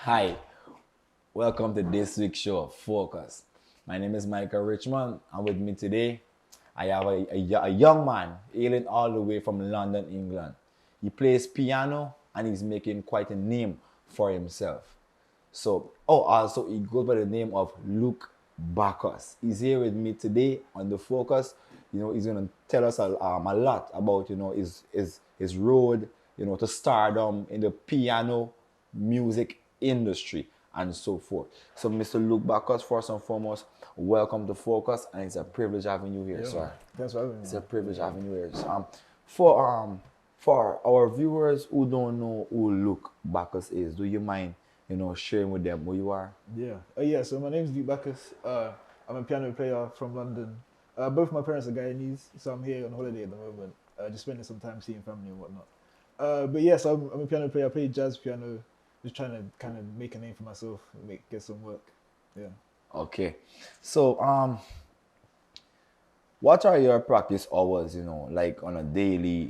Hi, welcome to this week's show of Focus. My name is Michael Richmond, and with me today, I have a young man hailing all the way from London, England. He plays piano and he's making quite a name for himself. Also, he goes by the name of Luke Bacchus. He's here with me today on the Focus. He's going to tell us a lot about, his road, to stardom in the piano music industry and so forth. So, Mr. Luke Bacchus, first and foremost, welcome to Focus, and it's a privilege having you here, sir. Thanks for having me. It's a privilege having you here. For our viewers who don't know who Luke Bacchus is, do you mind, sharing with them who you are? Yeah. So my name is Luke Bacchus. I'm a piano player from London. Both my parents are Guyanese, so I'm here on holiday at the moment, just spending some time seeing family and whatnot. But yes, I'm a piano player. I play jazz piano, just trying to kind of make a name for myself, get some work. Yeah. Okay. So, what are your practice hours, like on a daily,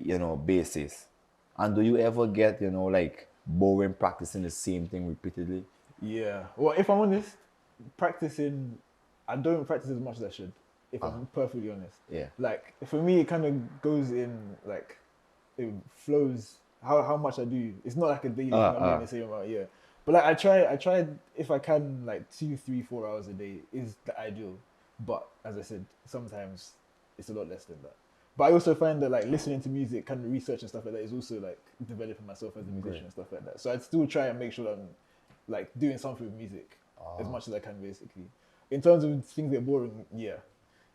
basis? And do you ever get, like boring practicing the same thing repeatedly? Yeah. Well, if I'm honest, practicing, I don't practice as much as I should, if I'm perfectly honest. Yeah. Like, for me, it kind of goes in, like, it flows, how much I do. It's not like a daily thing I'm doing the same amount, yeah. But like, I try, if I can, like 2, 3, 4 hours a day is the ideal. But as I said, sometimes it's a lot less than that. But I also find that like listening to music, kind of research and stuff like that is also like developing myself as a musician and stuff like that. So I'd still try and make sure that I'm like doing something with music as much as I can basically. In terms of things that are boring, yeah.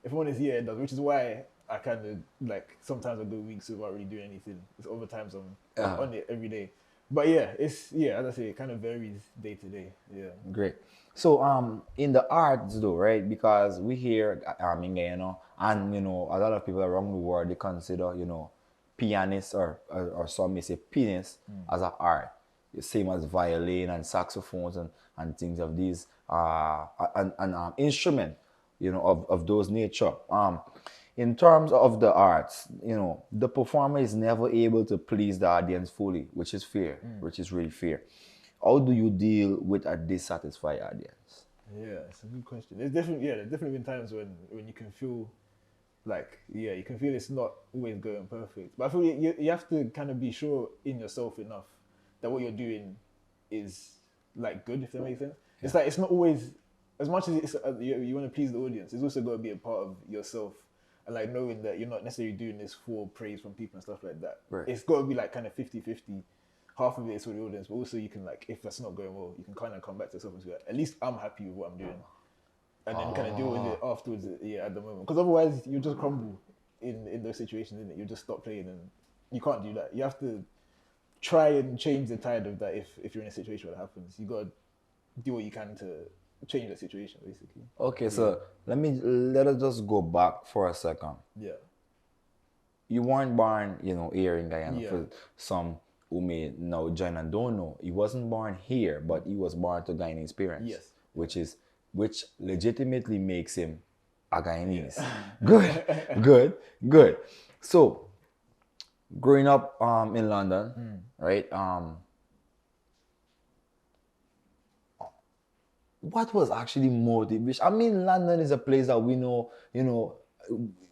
If I'm honest, yeah, it does, which is why I kind of like sometimes I go weeks without really doing anything. It's other times I'm on it every day. But yeah, as I say, it kind of varies day to day. Yeah. Great. So, in the arts though, right? Because we hear, in Guyana, and a lot of people around the world they consider, pianists or some may say pianist as an art, the same as violin and saxophones and things of these an instrument, of those nature. In terms of the arts, the performer is never able to please the audience fully, which is fair, which is really fair. How do you deal with a dissatisfied audience? Yeah, it's a good question. There's definitely been times when you can feel like, yeah, you can feel it's not always going perfect. But I feel you have to kind of be sure in yourself enough that what you're doing is like good, if that makes sense. It's like, it's not always, as much as you want to please the audience, it's also got to be a part of yourself. And like knowing that you're not necessarily doing this for praise from people and stuff like that. Right. It's got to be like kind of 50-50. Half of it is for the audience, but also you can like, if that's not going well, you can kind of come back to yourself and say, at least I'm happy with what I'm doing. And then kind of deal with it afterwards, yeah, at the moment. Because otherwise you just crumble in those situations, innit? You just stop playing and you can't do that. You have to try and change the tide of that if you're in a situation where that happens. You got to do what you can to change the situation, basically. Okay, so let us just go back for a second. Yeah. You weren't born, here in Guyana. Yeah. For some who may now join and don't know, he wasn't born here, but he was born to Guyanese parents. Yes. Which legitimately makes him a Guyanese. Good. So, growing up in London, right? What was actually motivation? I mean, London is a place that we know,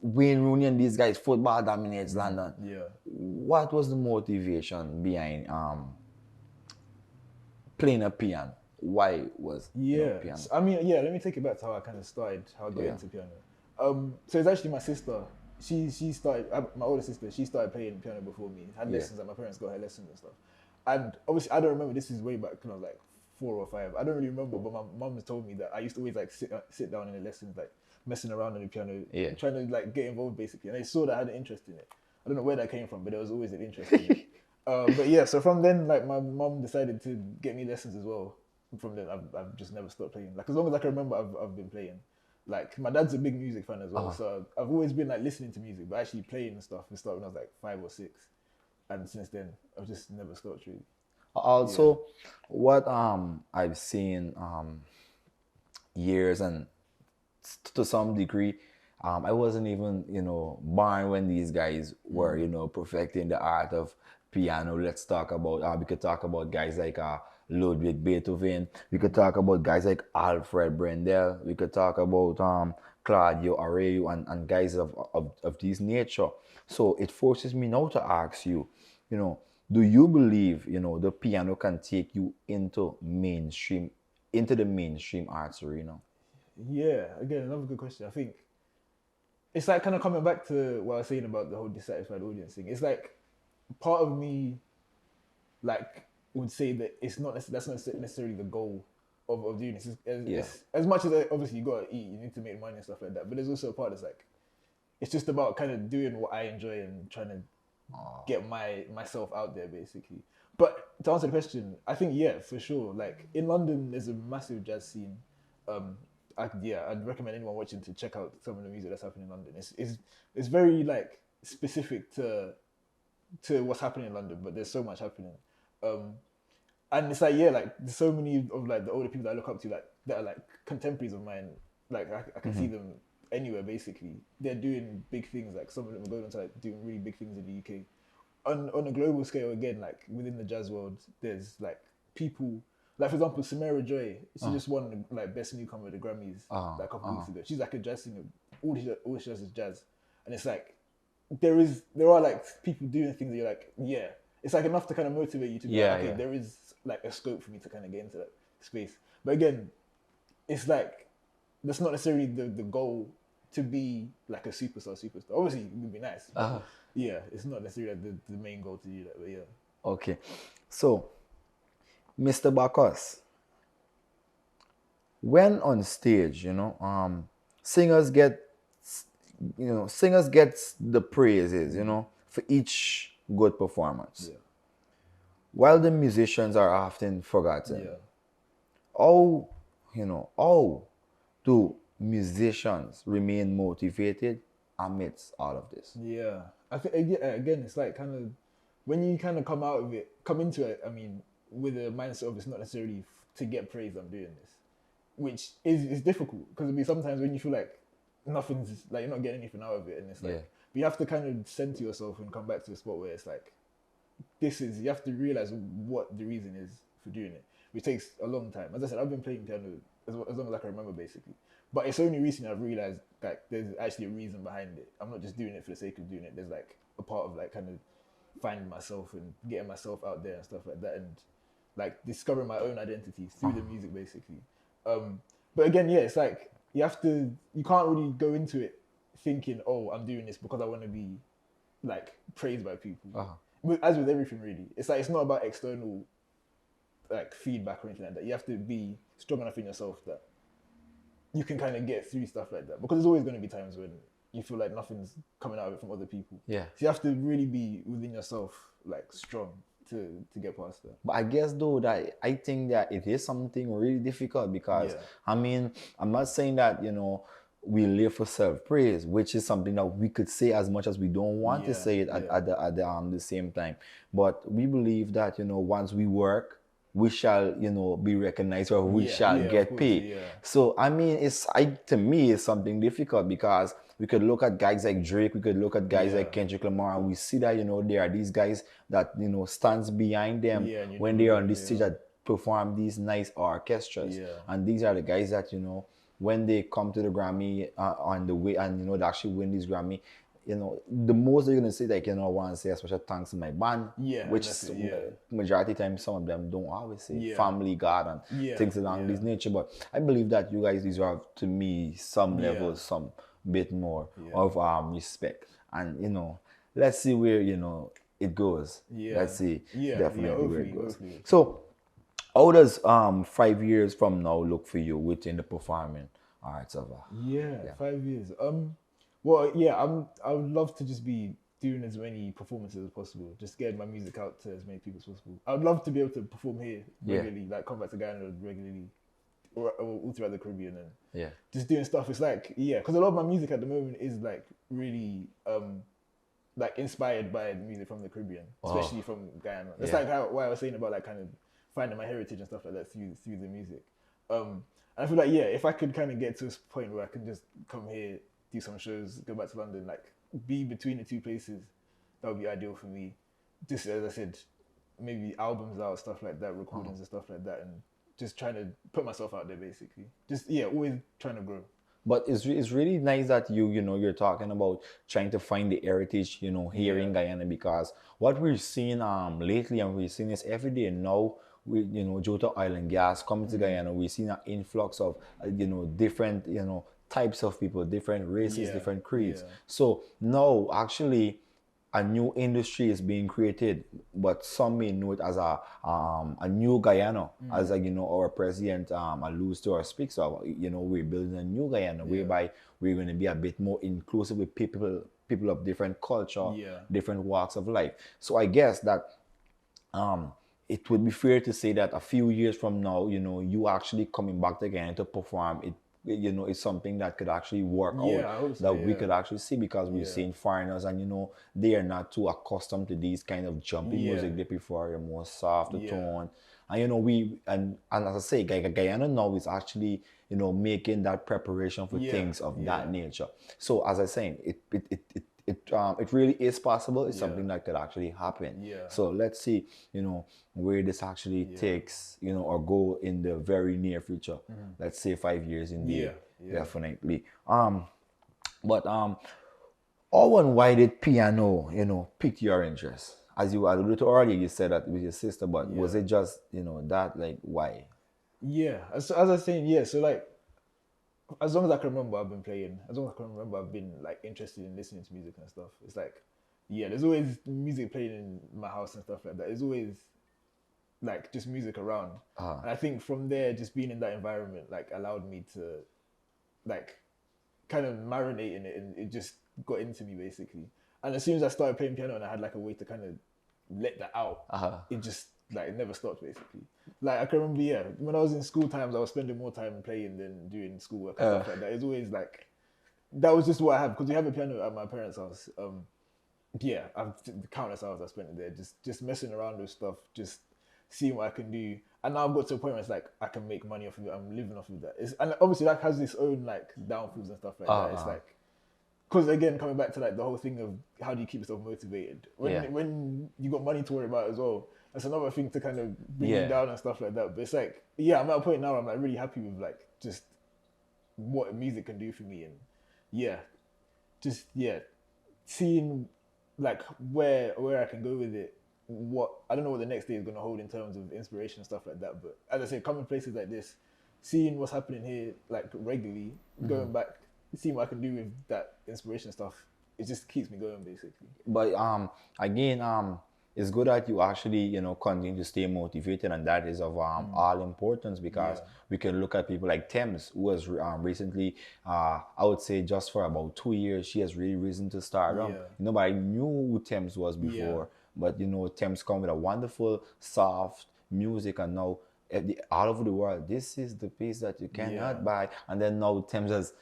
Wayne Rooney and these guys, football dominates London. Yeah. What was the motivation behind playing a piano? Why was piano? I mean, yeah, let me take it back to how I kind of started, how I got into piano. So it's actually my sister. She started, my older sister, she started playing piano before me. Had lessons, and my parents got her lessons and stuff. And obviously, I don't remember, this is way back when I was like 4 or 5. I don't really remember, but my mum has told me that I used to always like sit down in the lessons, like messing around on the piano, trying to like get involved basically. And I saw that I had an interest in it. I don't know where that came from, but there was always an interest in it. But yeah, so from then, like my mum decided to get me lessons as well. From then, I've just never stopped playing. Like as long as I can remember, I've been playing. Like my dad's a big music fan as well, so I've always been like listening to music, but actually playing and stuff. It started when I was like 5 or 6, and since then I've just never stopped really. Also, what I've seen years and to some degree, I wasn't even born when these guys were perfecting the art of piano. Let's talk about we could talk about guys like Ludwig Beethoven. We could talk about guys like Alfred Brendel. We could talk about Claudio Arroyo and guys of this nature. So it forces me now to ask you, you know, do you believe, the piano can take you into the mainstream arts arena? Yeah, again, another good question. I think it's like kind of coming back to what I was saying about the whole dissatisfied audience thing. It's like part of me like would say that that's not necessarily the goal of doing this. Yeah. It's, as much as obviously you gotta eat, you need to make money and stuff like that. But there's also a part that's like it's just about kind of doing what I enjoy and trying to get myself out there basically. But to answer the question, I think yeah, for sure. Like in London, there's a massive jazz scene. I'd recommend anyone watching to check out some of the music that's happening in London. It's very like specific to what's happening in London, but there's so much happening. Um, and it's like yeah, like there's so many of like the older people that I look up to, like that are like contemporaries of mine. Like I can see them anywhere basically. They're doing big things. Like some of them are going on to like doing really big things in the UK. On a global scale, again, like within the jazz world, there's like people. Like for example, Samara Joy, she just won like best newcomer at the Grammys like a couple weeks ago. She's like a jazz singer. All she does is jazz, and it's like there are like people doing things that you're like, yeah, it's like enough to kind of motivate you to be like, okay, there is like a scope for me to kind of get into that space. But again, it's like that's not necessarily the goal to be like a superstar. Obviously, it would be nice. But yeah, it's not necessarily like the main goal to do that. But yeah. Okay. So, Mr. Bacchus, when on stage, singers get, singers get the praises, for each good performance, Yeah. while the musicians are often forgotten. Yeah. How do musicians remain motivated amidst all of this? Yeah, I think again, it's like kind of when you kind of come into it. I mean, with a mindset of it's not necessarily to get praise. I'm doing this, which is difficult because sometimes when you feel like nothing's like you're not getting anything out of it, and it's like but you have to kind of center yourself and come back to a spot where it's like you have to realize what the reason is for doing it, which takes a long time. As I said, I've been playing piano as long as I can remember, basically. But it's only recently I've realized like there's actually a reason behind it. I'm not just doing it for the sake of doing it. There's like a part of like kind of finding myself and getting myself out there and stuff like that, and like discovering my own identity through the music, basically. But again, yeah, it's like you can't really go into it thinking, oh, I'm doing this because I want to be like praised by people. As with everything, really, it's like it's not about external like feedback or anything like that. You have to be strong enough in yourself that you can kind of get through stuff like that, because there's always going to be times when you feel like nothing's coming out of it from other people. Yeah. So you have to really be within yourself, like strong to get past that. But I guess though that I think that it is something really difficult because I mean, I'm not saying that, we live for self-praise, which is something that we could say as much as we don't want to say it at the same time. But we believe that, once we work, we shall, be recognized, or we shall get paid. Yeah. So I mean, to me, it's something difficult because we could look at guys like Drake, we could look at guys like Kendrick Lamar, and we see that, there are these guys that, stands behind them when they are on this stage that perform these nice orchestras. And these are the guys that, when they come to the Grammy on the way and, they actually win this Grammy, the most they're going to say, like, I want to say a special thanks to my band, which majority of the time some of them don't always say family, God, and things along this nature. But I believe that you guys deserve, to me, some level, some bit more of respect. And, let's see where, it goes. Let's see definitely where it goes. So, how does 5 years from now look for you within the performing arts of 5 years. Well, yeah, I would love to just be doing as many performances as possible, just getting my music out to as many people as possible. I would love to be able to perform here regularly, like come back to Ghana regularly, or all throughout the Caribbean, and just doing stuff. It's like, because a lot of my music at the moment is like really like inspired by the music from the Caribbean, especially from Guyana. It's like what I was saying about like kind of finding my heritage and stuff like that through the music. And I feel like, if I could kind of get to a point where I can just come here, do some shows, go back to London, like be between the two places, that would be ideal for me. Just as I said, maybe albums out, stuff like that, recordings and stuff like that, and just trying to put myself out there basically. Just always trying to grow. But it's really nice that you're talking about trying to find the heritage here in Guyana, because what we're seeing lately, and we're seeing this every day now, we due to oil and gas coming to Guyana, we're seeing an influx of different types of people, different races, different creeds. So now actually a new industry is being created, but some may know it as a new Guyana, as our president alludes to or speaks of. We're building a new Guyana whereby we're going to be a bit more inclusive with people of different culture, different walks of life. So I guess that it would be fair to say that a few years from now, you actually coming back to Guyana to perform it. It's something that could actually work out, that we could actually see, because we're seeing foreigners, and they are not too accustomed to these kind of jumpy music. They prefer a more soft tone, and and as I say, Guyana now is actually making that preparation for things of that nature. So as I say, it really is possible. It's something that could actually happen. So let's see, where this actually takes, or go in the very near future. Let's say 5 years indeed. Definitely. But how and why did piano, pique your interest? As you alluded to earlier, you said that with your sister, but was it just, that, like, why? Yeah, as I was saying, so like, as long as I can remember, I've been playing. As long as I can remember, I've been like interested in listening to music and stuff. It's like, there's always music playing in my house and stuff like that. There's always like just music around, and I think from there, just being in that environment like allowed me to like kind of marinate in it, and it just got into me basically. And as soon as I started playing piano and I had like a way to kind of let that out, it just like it never stopped basically. Like I can remember, when I was in school times, I was spending more time playing than doing schoolwork and stuff like that. It's always like that was just what I have, because we have a piano at my parents' house. I've countless hours I spent there just messing around with stuff, just seeing what I can do. And now I've got to a point where it's like I can make money off of it. I'm living off of that. And obviously that has its own like downfalls and stuff like that. It's like, because again, coming back to like the whole thing of how do you keep yourself motivated when you got money to worry about as well. That's another thing to kind of bring you down and stuff like that. But it's like, I'm at a point now where I'm like really happy with like just what music can do for me, and seeing like where I can go with it. What I don't know what the next day is going to hold in terms of inspiration and stuff like that. But as I say, coming places like this, seeing what's happening here like regularly, going back, seeing what I can do with that inspiration stuff, it just keeps me going basically. But again, it's good that you actually continue to stay motivated, and that is of all importance, because we can look at people like Thames, who has recently, I would say just for about 2 years, she has really risen to stardom. Nobody knew who Thames was before, but Thames come with a wonderful soft music, and now all over the world, this is the piece that you cannot buy. And then now Thames has,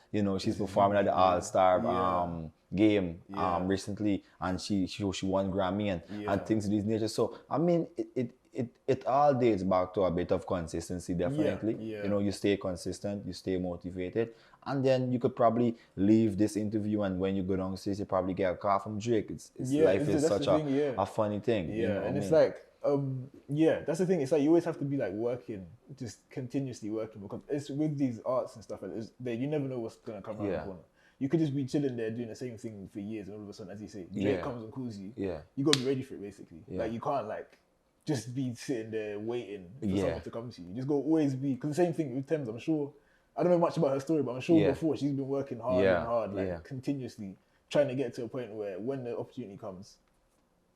she's performing at the All-Star game recently, and she won Grammy and things of this nature. So I mean, it all dates back to a bit of consistency, definitely. You stay consistent, you stay motivated, and then you could probably leave this interview, and when you go downstairs, you probably get a call from Drake. Life is such a funny thing. And it's like, that's the thing. It's like you always have to be like working, just continuously working, because it's with these arts and stuff like this, you never know what's gonna come around the corner. You could just be chilling there doing the same thing for years, and all of a sudden, as you say, Drake comes and calls you. You gotta be ready for it, basically. Like you can't like just be sitting there waiting for someone to come to you. You just go always be, because the same thing with Thames. I'm sure, I don't know much about her story, but I'm sure before she's been working hard and hard, like continuously trying to get to a point where when the opportunity comes,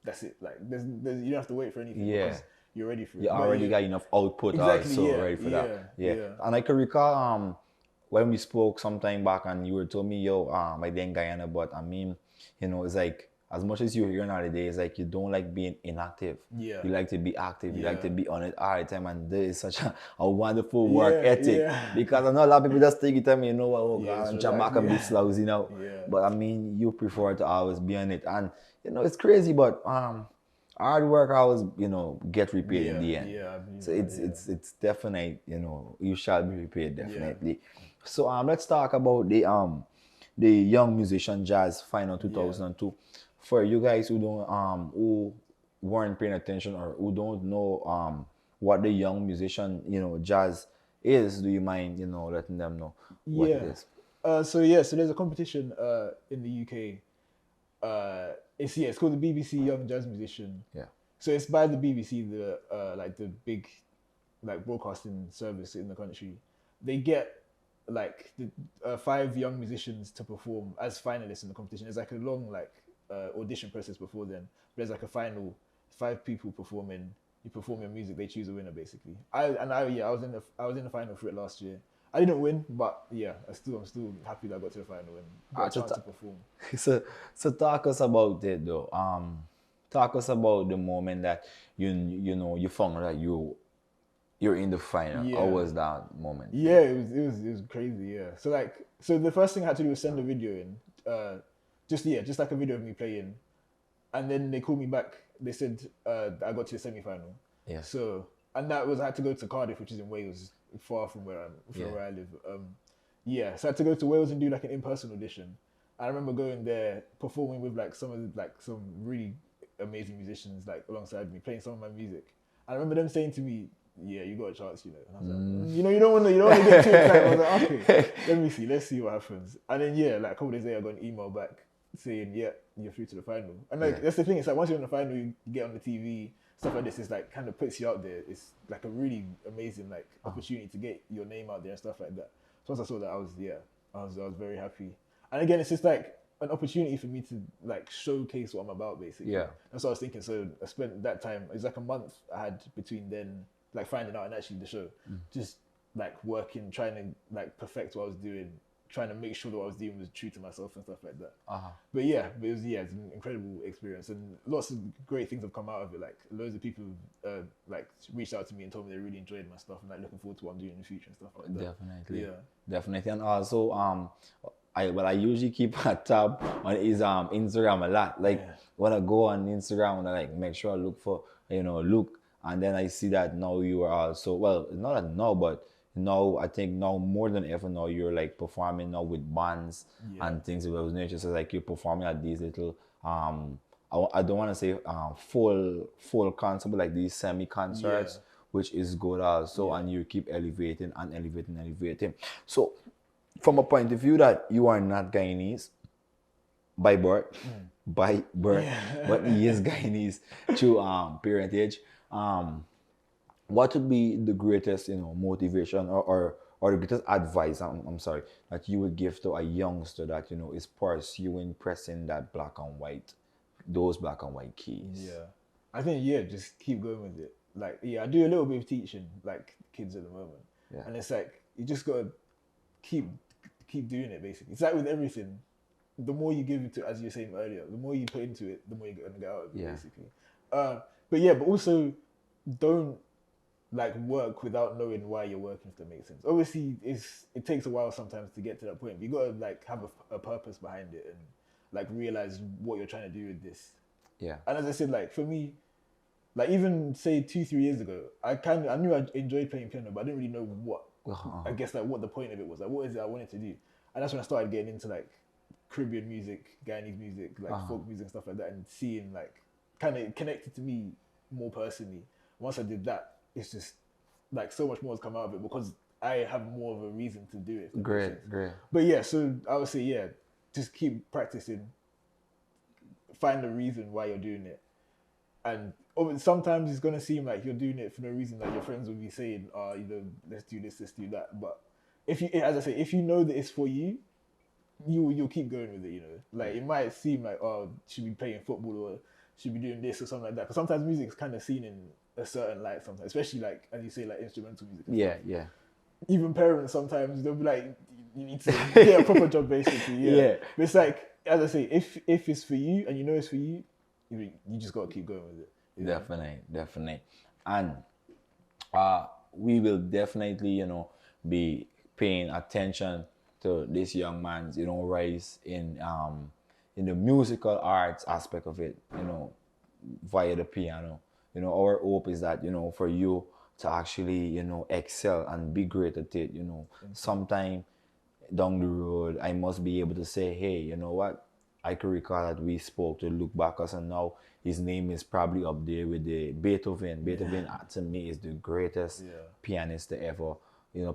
that's it. Like there's you don't have to wait for anything because you're ready for it. You already got enough output, so ready for that. And I can recall when we spoke some time back, and you were told me, I did in Guyana, but I mean, it's like, as much as you're here nowadays, like you don't like being inactive. You like to be active. You like to be on it all the time, and there is such a wonderful work ethic. Because I know a lot of people just take it and jump back and be lousy now. But I mean, you prefer to always be on it, and it's crazy, but hard work always get repaid in the end. So it's definitely you shall be repaid definitely. So let's talk about the Young Musician Jazz Final 2002. For you guys who don't weren't paying attention or who don't know what the young musician, jazz is, do you mind, letting them know what it Yeah. is? So there's a competition in the UK. It's called the BBC Young Jazz Musician. Yeah. So it's by the BBC, the like the big like broadcasting service in the country. They get like the 5 young musicians to perform as finalists in the competition. It's like a long like audition process before then. There's like a final 5 people performing. You perform your music, they choose a winner basically. I was in the final for it last year. I didn't win, but yeah, I'm still happy that I got to the final and got a chance to perform. So talk us about it though. Talk us about the moment that you found that you're in the final. Yeah. How was that moment? Yeah, it was crazy. Yeah. So the first thing I had to do was send a video in. Just like a video of me playing, and then they called me back. They said I got to the semi-final. Yeah. So and that was I had to go to Cardiff, which is in Wales, far from where I live. So I had to go to Wales and do like an in-person audition. I remember going there, performing with like some really amazing musicians like alongside me, playing some of my music. I remember them saying to me, "Yeah, you got a chance," And I was like, you don't want to get too excited. I was like, okay, let's see what happens. And then like a couple of days later, I got an email back saying, "Yeah, you're through to the final." And like that's the thing. It's like once you're in the final, you get on the TV, stuff like this. It's like kind of puts you out there. It's like a really amazing like opportunity to get your name out there and stuff like that. So once I saw that, I was very happy. And again, it's just like an opportunity for me to like showcase what I'm about, basically. Yeah. That's what I was thinking. So I spent that time. It was like a month I had between then, like finding out and actually the show, just like working, trying to like perfect what I was doing, trying to make sure that what I was doing was true to myself and stuff like that. But it was an incredible experience and lots of great things have come out of it. Like loads of people like reached out to me and told me they really enjoyed my stuff and like looking forward to what I'm doing in the future and stuff like that. Definitely. And also I usually keep a tab on his Instagram a lot. Like when I go on Instagram and I like make sure I look for Luke, and then I see that now you are also, well, not that now, but now I think now more than ever now you're like performing now with bands and things of those nature. So like you're performing at these little I don't want to say full concert, but like these semi concerts, which is good also, and you keep elevating and elevating. So from a point of view that you are not Guyanese by birth, but he is Guyanese through parentage. What would be the greatest motivation or the greatest advice I'm sorry that you would give to a youngster that is pursuing pressing that those black and white keys? I think just keep going with it. Like I do a little bit of teaching like kids at the moment, and it's like you just gotta keep doing it. Basically, it's like with everything. The more you give into it, as you were saying earlier, the more you put into it, the more you're gonna get out of it. Basically, but also don't like work without knowing why you're working, if that makes sense. Obviously it takes a while sometimes to get to that point, but you gotta like have a purpose behind it and like realize what you're trying to do with this. And as I said, like for me, like even say 2-3 years ago, I knew I enjoyed playing piano, but I didn't really know what I guess like what the point of it was, like what is it I wanted to do. And that's when I started getting into like Caribbean music, Guyanese music, like folk music and stuff like that, and seeing like kind of connected to me more personally. Once I did that, it's just like so much more has come out of it because I have more of a reason to do it. Great. But so I would say just keep practicing. Find a reason why you're doing it, and sometimes it's gonna seem like you're doing it for no reason. Like your friends will be saying, let's do this, let's do that. But if you, as I say, if you know that it's for you, you'll keep going with it. Like it might seem like should be playing football or should be doing this or something like that. Because sometimes music is kind of seen in a certain light sometimes, especially like as you say, like instrumental music. Even parents sometimes they'll be like, you need to get a proper job basically. But it's like, as I say, if it's for you and you know it's for you, you just gotta keep going with it. Definitely. And we will definitely be paying attention to this young man's rise in the musical arts aspect of it, via the piano. Our hope is that for you to actually excel and be great at it. Sometime down the road I must be able to say, hey, you know what, I could recall that we spoke to Luke Bacchus, and now his name is probably up there with the Beethoven. Beethoven, to me, is the greatest pianist to ever,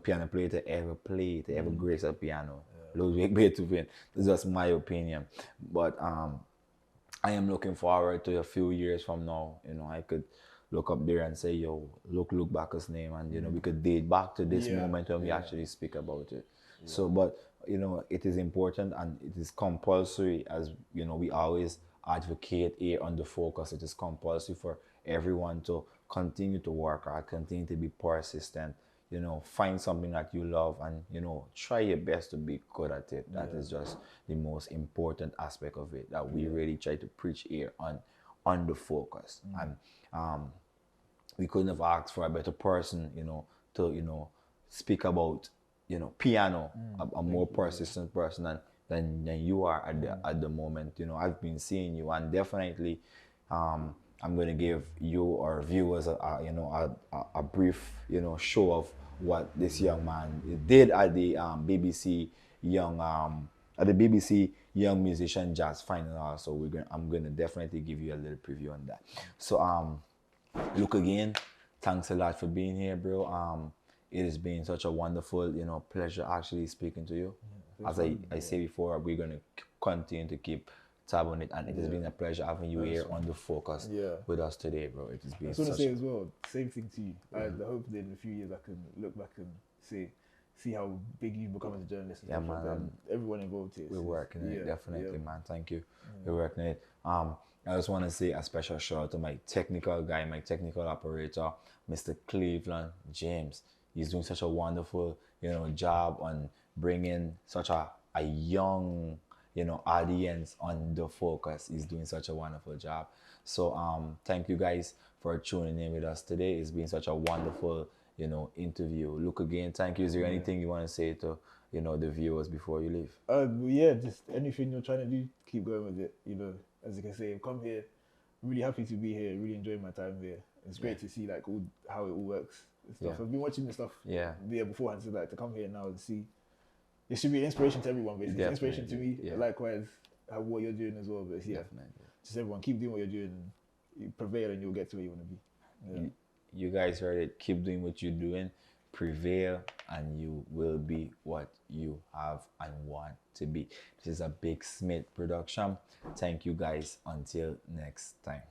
piano player to ever play, to ever grace a piano. Ludwig Beethoven. That's just my opinion. But I am looking forward to a few years from now. I could look up there and say, yo, look back his name, and we could date back to this moment when we actually speak about it. So, but it is important and it is compulsory, as we always advocate here on the focus. It is compulsory for everyone to continue to work hard, continue to be persistent. Find something that you love, and try your best to be good at it. That is just the most important aspect of it that we really try to preach here on the focus. And we couldn't have asked for a better person, to speak about piano, a more persistent person than you are at the moment. I've been seeing you, and definitely I'm going to give you, our viewers, a brief show of what this young man did at the BBC Young Musician Jazz Final. So I'm going to definitely give you a little preview on that. So Luke, again, thanks a lot for being here, bro. It has been such a wonderful pleasure actually speaking to you. As I say before, we're going to continue to keep tab on it, and it has been a pleasure having you here on the focus with us today, bro. It has been. I just want to say as well, same thing to you. I hope that in a few years I can look back and see how big you've become as a journalist. And stuff, and everyone involved here. We're working it, definitely, man. Thank you. We're working it. I just want to say a special shout out to my technical guy, my technical operator, Mr. Cleveland James. He's doing such a wonderful, job on bringing such a young, audience on the focus. He's doing such a wonderful job. So thank you guys for tuning in with us today. It's been such a wonderful, interview. Luke, again, thank you. Is there anything you want to say to, the viewers before you leave? Just anything you're trying to do, keep going with it. As you can say, I've come here, really happy to be here, really enjoying my time here. It's great to see how it all works and stuff. I've been watching this stuff beforehand, so to come here now and see, it should be an inspiration to everyone, basically. It's inspiration to me, likewise, what you're doing as well. But just everyone, keep doing what you're doing, you prevail and you'll get to where you want to be. You guys heard it. Keep doing what you're doing, prevail, and you will be what you have and want to be. This is a Big Smith production. Thank you guys. Until next time.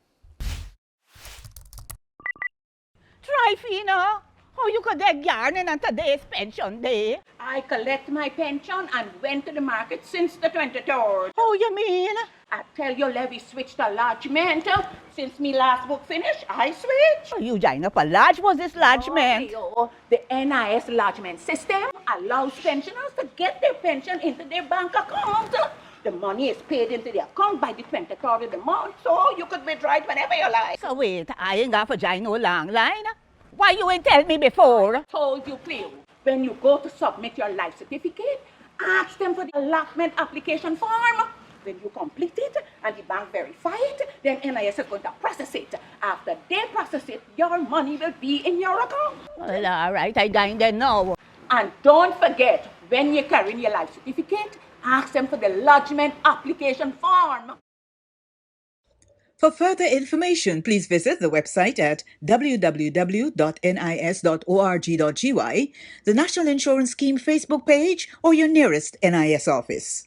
Trifina, how you could get yarning on today's pension day? I collect my pension and went to the market since the 23rd. How you mean? I tell you, Levy switched to lodgement. Since me last book finished, I switched. You join up a lodge? Was this lodgement? The NIS lodgement system allows pensioners to get their pension into their bank account. The money is paid into the account by the 23rd of the month, so you could withdraw it whenever you like. So wait, I ain't got to join no long line. Why you ain't tell me before? Told you clear. When you go to submit your life certificate, ask them for the allotment application form. When you complete it and the bank verify it, then NIS is going to process it. After they process it, your money will be in your account. Well, all right, I going there now. And don't forget, when you're carrying your life certificate, ask them for the lodgement application form. For further information, please visit the website at www.nis.org.gy, the National Insurance Scheme Facebook page, or your nearest NIS office.